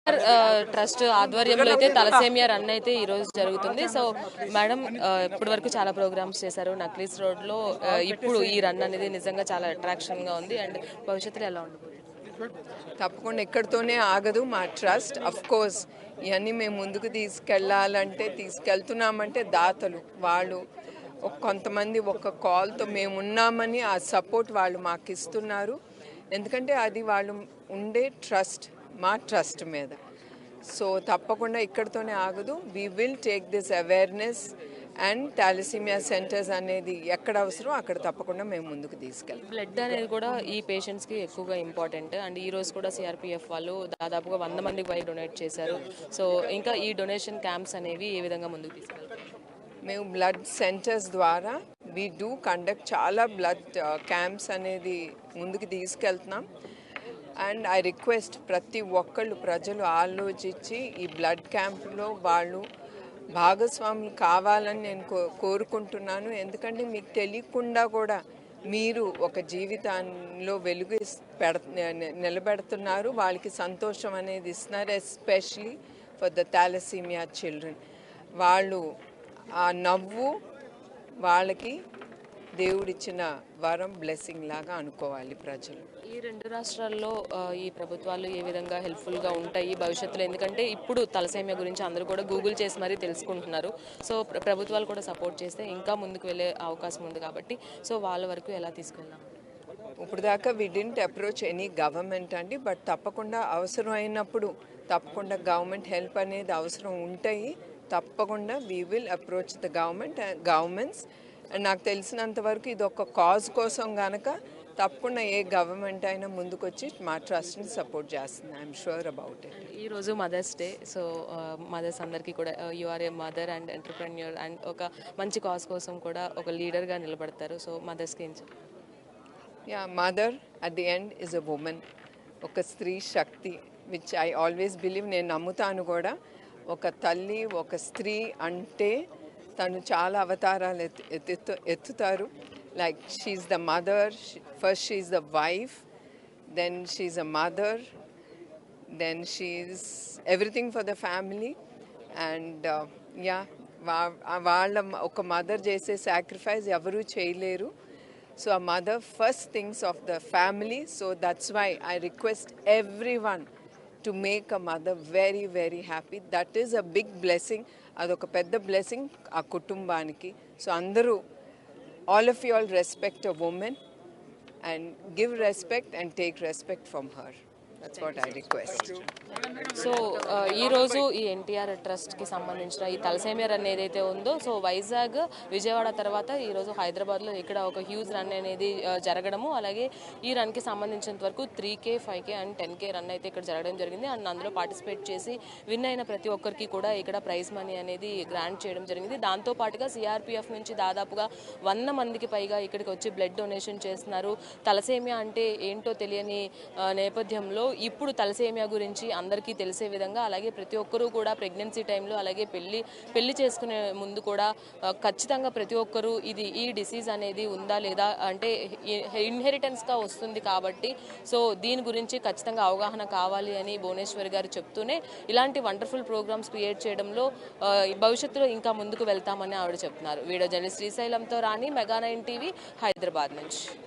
Trust ఆధ్వర్యంలో అయితే thalassemia run అయితే ఈ రోజు జరుగుతుంది. సో మేడం, ఇప్పటి వరకు చాలా ప్రోగ్రామ్స్ చేశారు నక్లీస్ రోడ్ లో. ఇప్పుడు ఈ రన్ అనేది నిజంగా చాలా అట్రాక్షన్ గా ఉంది. అండ్ భవిష్యత్తులో ఎలా ఉంటుంది? తప్పకుండా ఇక్కడితోనే ఆగదు మా ట్రస్ట్. అఫ్ కోర్స్ ఇవన్నీ మేము ముందుకు తీసుకెళ్తున్నామంటే దాతలు వాళ్ళు కొంతమంది ఒక కాల్తో మేము ఉన్నామని ఆ సపోర్ట్ వాళ్ళు మాకు ఇస్తున్నారు. ఎందుకంటే అది వాళ్ళు ఉండే ట్రస్ట్ మా ట్రస్ట్ మీద. సో తప్పకుండా ఇక్కడితోనే ఆగదు. We will take this awareness and thalassaemia centres అనేది ఎక్కడ అవసరం అక్కడ తప్పకుండా మేము ముందుకు తీసుకెళ్తాం. బ్లడ్ అనేది కూడా ఈ పేషెంట్స్ కి ఎక్కువగా ఇంపార్టెంట్. అండ్ ఈ రోజు కూడా సిఆర్పిఎఫ్ వాళ్ళు దాదాపుగా 100 మందికి పై డొనేట్ చేశారు. సో ఇంకా ఈ డొనేషన్ క్యాంప్స్ అనేవి ఏ విధంగా ముందుకు తీసుకెళ్తారు? మేము బ్లడ్ సెంటర్స్ ద్వారా వీ డూ కండక్ట్ చాలా బ్లడ్ క్యాంప్స్ అనేది ముందుకు తీసుకెళ్తున్నాం. అండ్ ఐ రిక్వెస్ట్ ప్రతి ఒక్కళ్ళు ప్రజలు ఆలోచించి ఈ బ్లడ్ క్యాంప్లో వాళ్ళు భాగస్వాములు కావాలని నేను కోరుకుంటున్నాను. ఎందుకంటే మీకు తెలియకుండా కూడా మీరు ఒక జీవితంలో వెలుగు నిలబెడుతున్నారు, వాళ్ళకి సంతోషం అనేది ఇస్తున్నారు. Especially for the thalassaemia children. వాళ్ళు ఆ నవ్వు వాళ్ళకి దేవుడిచ్చిన వరం, బ్లెస్సింగ్ లాగా అనుకోవాలి ప్రజలు. ఈ రెండు రాష్ట్రాల్లో ఈ ప్రభుత్వాలు ఏ విధంగా హెల్ప్ఫుల్గా ఉంటాయి భవిష్యత్తులో? ఎందుకంటే ఇప్పుడు తలసేమియా గురించి అందరూ కూడా గూగుల్ చేసి మరీ తెలుసుకుంటున్నారు. సో ప్రభుత్వాలు కూడా సపోర్ట్ చేస్తే ఇంకా ముందుకు వెళ్ళే అవకాశం ఉంది కాబట్టి సో వాళ్ళ వరకు ఎలా తీసుకెళ్దాం? ఇప్పుడు దాకా we didn't approach any government అండి. బట్ తప్పకుండా అవసరం అయినప్పుడు తప్పకుండా గవర్నమెంట్ హెల్ప్ అనేది అవసరం ఉంటాయి. తప్పకుండా we will approach the governments. And నాకు తెలిసినంత వరకు ఇది ఒక కాజ్ కోసం కనుక తప్పకుండా ఏ గవర్నమెంట్ అయినా ముందుకొచ్చి మా ట్రస్ట్ని సపోర్ట్ చేస్తుంది. I'm sure about it. ఈరోజు మదర్స్ డే. సో మదర్స్ అందరికీ కూడా you are a mother and entrepreneur and ఒక మంచి కాజ్ కోసం కూడా ఒక లీడర్గా నిలబడతారు. సో మదర్స్కి ఏం చెప్తారు? Yeah, mother at the end is a women. ఒక స్త్రీ శక్తి విచ్ ఐ ఆల్వేస్ బిలీవ్. నేను నమ్ముతాను కూడా. ఒక తల్లి, ఒక స్త్రీ అంటే తను చాలా అవతారాలు ఎత్తుతారు. Like she's the mother, first she's the wife, then she's a mother, then she's everything for the family. And yeah, వాళ్ళ ఒక మదర్ చేసే సాక్రిఫైస్ ఎవరూ చేయలేరు. So a mother first thinks of the family. So that's why I request everyone to make a mother very, very happy. That is a big blessing. అదొక పెద్ద blessing ఆ కుటుంబానికి. So అందరూ, all of you all respect a woman and give respect and take respect from her. That's what I request. So ఈరోజు ఈ ఎన్టీఆర్ ట్రస్ట్కి సంబంధించిన ఈ thalassemia run ఏదైతే ఉందో, సో వైజాగ్, విజయవాడ తర్వాత ఈరోజు హైదరాబాద్లో ఇక్కడ ఒక హ్యూజ్ రన్ అనేది జరగడము, అలాగే ఈ రన్కి సంబంధించినంత వరకు 3K, 5K and 10K run అయితే ఇక్కడ జరగడం జరిగింది. అండ్ అందులో పార్టిసిపేట్ చేసి విన్ అయిన ప్రతి ఒక్కరికి కూడా ఇక్కడ ప్రైజ్ మనీ అనేది గ్రాంట్ చేయడం జరిగింది. దాంతోపాటుగా సిఆర్పిఎఫ్ నుంచి దాదాపుగా 100 మందికి పైగా ఇక్కడికి వచ్చి బ్లడ్ డొనేషన్ చేస్తున్నారు. తలసేమియా అంటే ఏంటో తెలియని నేపథ్యంలో ఇప్పుడు తలసేమియా గురించి అందరికీ తెలిసే విధంగా, అలాగే ప్రతి ఒక్కరూ కూడా ప్రెగ్నెన్సీ టైంలో అలాగే పెళ్లి చేసుకునే ముందు కూడా ఖచ్చితంగా ప్రతి ఒక్కరూ ఈ డిసీజ్ అనేది ఉందా లేదా అంటే ఇన్హెరిటెన్స్గా వస్తుంది కాబట్టి సో దీని గురించి ఖచ్చితంగా అవగాహన కావాలి అని భువనేశ్వర్ గారు చెప్తూనే ఇలాంటి వండర్ఫుల్ ప్రోగ్రామ్స్ క్రియేట్ చేయడంలో భవిష్యత్తులో ఇంకా ముందుకు వెళ్తామని ఆవిడ చెప్తున్నారు. వీడియో జర్నలిస్ట్ శ్రీశైలంతో రాణి, మెగా 9 టీవీ, హైదరాబాద్ నుంచి.